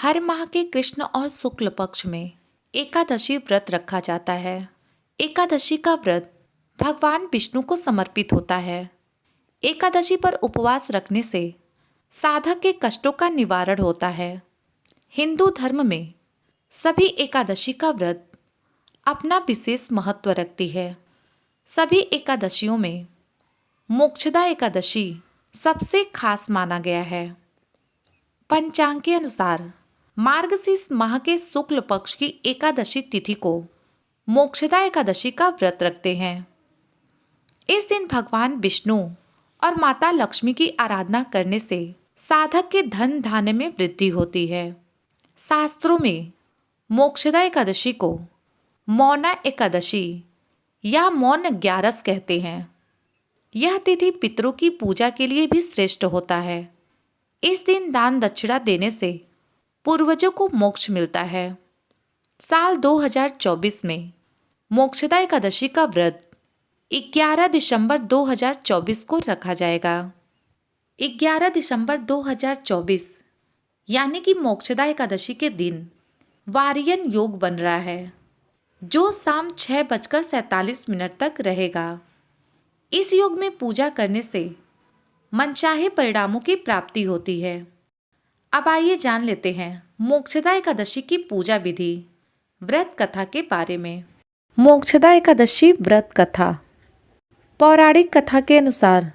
हर माह के कृष्ण और शुक्ल पक्ष में एकादशी व्रत रखा जाता है। एकादशी का व्रत भगवान विष्णु को समर्पित होता है। एकादशी पर उपवास रखने से साधक के कष्टों का निवारण होता है। हिंदू धर्म में सभी एकादशी का व्रत अपना विशेष महत्व रखती है। सभी एकादशियों में मोक्षदा एकादशी सबसे खास माना गया है। पंचांग के अनुसार मार्गशीर्ष माह के शुक्ल पक्ष की एकादशी तिथि को मोक्षदा एकादशी का व्रत रखते हैं। इस दिन भगवान विष्णु और माता लक्ष्मी की आराधना करने से साधक के धन धान्य में वृद्धि होती है। शास्त्रों में मोक्षदा एकादशी को मौना एकादशी या मौन ग्यारस कहते हैं। यह तिथि पितरों की पूजा के लिए भी श्रेष्ठ होता है। इस दिन दान दक्षिणा देने से पूर्वजों को मोक्ष मिलता है। साल 2024 में मोक्षदा एकादशी का व्रत 11 दिसंबर 2024 को रखा जाएगा। 11 दिसंबर 2024 यानी कि मोक्षदा एकादशी के दिन वारियन योग बन रहा है, जो शाम 6:47 तक रहेगा। इस योग में पूजा करने से मनचाहे परिणामों की प्राप्ति होती है। अब आइए जान लेते हैं मोक्षदा एकादशी की पूजा विधि, व्रत कथा के बारे में। मोक्षदा एकादशी व्रत कथा। पौराणिक कथा के अनुसार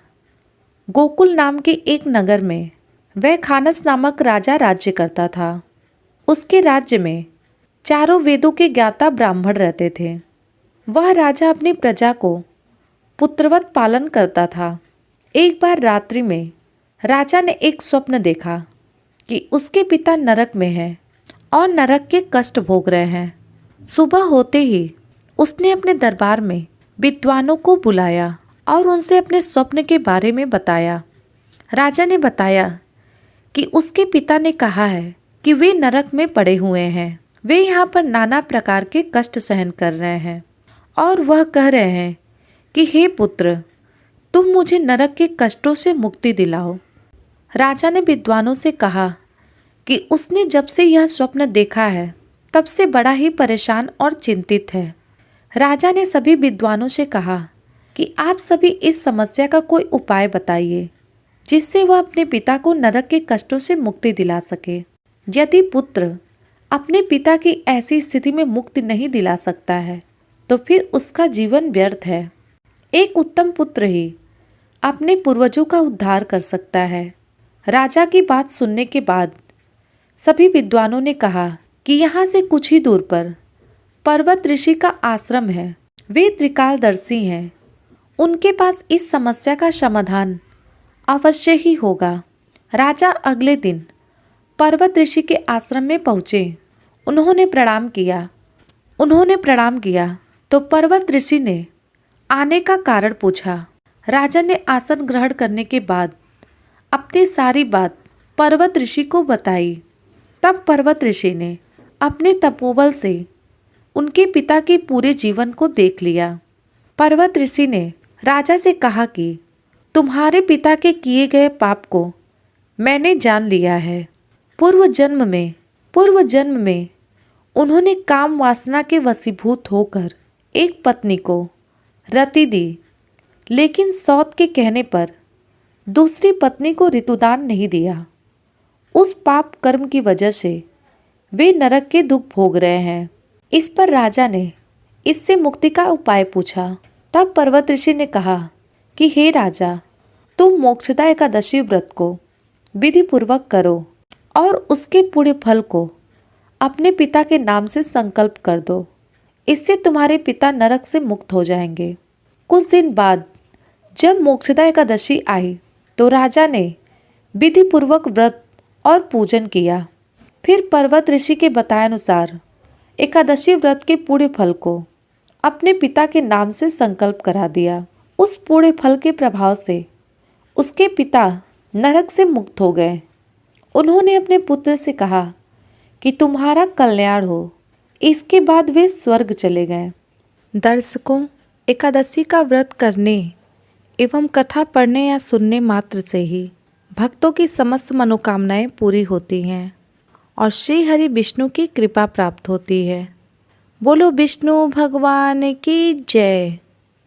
गोकुल नाम के एक नगर में वह खानस नामक राजा राज्य करता था। उसके राज्य में चारों वेदों के ज्ञाता ब्राह्मण रहते थे। वह राजा अपनी प्रजा को पुत्रवत पालन करता था। एक बार रात्रि में राजा ने एक स्वप्न देखा कि उसके पिता नरक में हैं और नरक के कष्ट भोग रहे हैं। सुबह होते ही उसने अपने दरबार में विद्वानों को बुलाया और उनसे अपने स्वप्न के बारे में बताया। राजा ने बताया कि उसके पिता ने कहा है कि वे नरक में पड़े हुए हैं। वे यहाँ पर नाना प्रकार के कष्ट सहन कर रहे हैं और वह कह रहे हैं कि हे पुत्र, तुम मुझे नरक के कष्टों से मुक्ति दिलाओ। राजा ने विद्वानों से कहा कि उसने जब से यह स्वप्न देखा है तब से बड़ा ही परेशान और चिंतित है। राजा ने सभी विद्वानों से कहा कि आप सभी इस समस्या का कोई उपाय बताइए जिससे वह अपने पिता को नरक के कष्टों से मुक्ति दिला सके। यदि पुत्र अपने पिता की ऐसी स्थिति में मुक्ति नहीं दिला सकता है तो फिर उसका जीवन व्यर्थ है। एक उत्तम पुत्र ही अपने पूर्वजों का उद्धार कर सकता है। राजा की बात सुनने के बाद सभी विद्वानों ने कहा कि यहाँ से कुछ ही दूर पर पर्वत ऋषि का आश्रम है। वे त्रिकालदर्शी हैं। उनके पास इस समस्या का समाधान अवश्य ही होगा। राजा अगले दिन पर्वत ऋषि के आश्रम में पहुँचे। उन्होंने प्रणाम किया तो पर्वत ऋषि ने आने का कारण पूछा। राजा ने आसन ग्रहण करने के बाद अपनी सारी बात पर्वत ऋषि को बताई। तब पर्वत ऋषि ने अपने तपोबल से उनके पिता के पूरे जीवन को देख लिया। पर्वत ऋषि ने राजा से कहा कि तुम्हारे पिता के किए गए पाप को मैंने जान लिया है। पूर्व जन्म में उन्होंने काम वासना के वशीभूत होकर एक पत्नी को रति दी, लेकिन सौत के कहने पर दूसरी पत्नी को ऋतुदान नहीं दिया। उस पाप कर्म की वजह से वे नरक के दुख भोग रहे हैं। इस पर राजा ने इससे मुक्ति का उपाय पूछा। तब पर्वत ऋषि ने कहा कि हे राजा, तुम मोक्षदा एकादशी व्रत को विधि पूर्वक करो और उसके पूरे फल को अपने पिता के नाम से संकल्प कर दो। इससे तुम्हारे पिता नरक से मुक्त हो जाएंगे। कुछ दिन बाद जब मोक्षदा एकादशी आई तो राजा ने विधि पूर्वक व्रत और पूजन किया। फिर पर्वत ऋषि के बताए अनुसार एकादशी व्रत के पूरे फल को अपने पिता के नाम से संकल्प करा दिया। उस पूरे फल के प्रभाव से उसके पिता नरक से मुक्त हो गए। उन्होंने अपने पुत्र से कहा कि तुम्हारा कल्याण हो। इसके बाद वे स्वर्ग चले गए। दर्शकों, एकादशी का व्रत करने एवं कथा पढ़ने या सुनने मात्र से ही भक्तों की समस्त मनोकामनाएं पूरी होती हैं और श्री हरि विष्णु की कृपा प्राप्त होती है। बोलो विष्णु भगवान की जय।